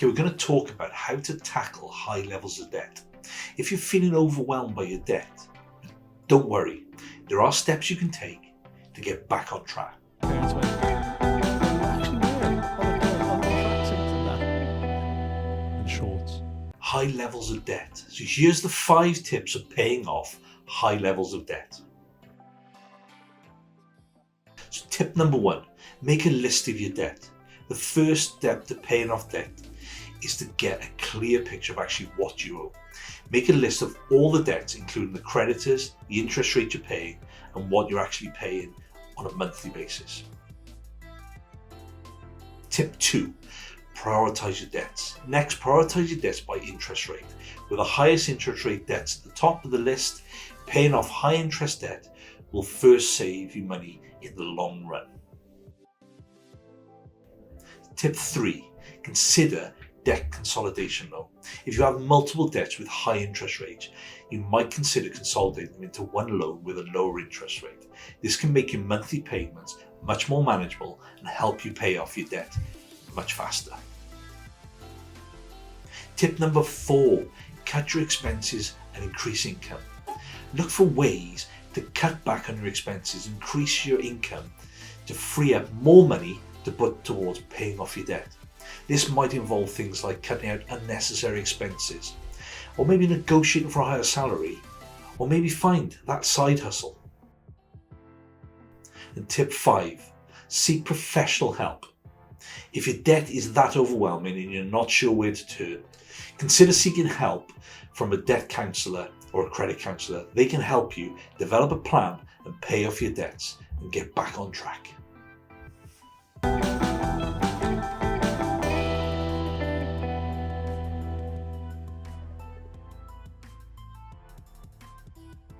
Okay, we're going to talk about how to tackle high levels of debt. If you're feeling overwhelmed by your debt, don't worry. There are steps you can take to get back on track. And shorts. High levels of debt. So here's the 5 tips of paying off high levels of debt. So tip number 1, make a list of your debt. The first step to paying off debt is to get a clear picture of actually what you owe. Make a list of all the debts, including the creditors, the interest rate you're paying, and what you're actually paying on a monthly basis. Tip 2, prioritize your debts. Next, prioritize your debts by interest rate. With the highest interest rate debts at the top of the list, paying off high interest debt will first save you money in the long run. Tip 3, consider debt consolidation loan. If you have multiple debts with high interest rates, you might consider consolidating them into one loan with a lower interest rate. This can make your monthly payments much more manageable and help you pay off your debt much faster. Tip number 4, cut your expenses and increase income. Look for ways to cut back on your expenses, increase your income to free up more money to put towards paying off your debt. This might involve things like cutting out unnecessary expenses, or maybe negotiating for a higher salary, or maybe find that side hustle. And tip 5, seek professional help. If your debt is that overwhelming and you're not sure where to turn, consider seeking help from a debt counsellor or a credit counsellor. They can help you develop a plan and pay off your debts and get back on track.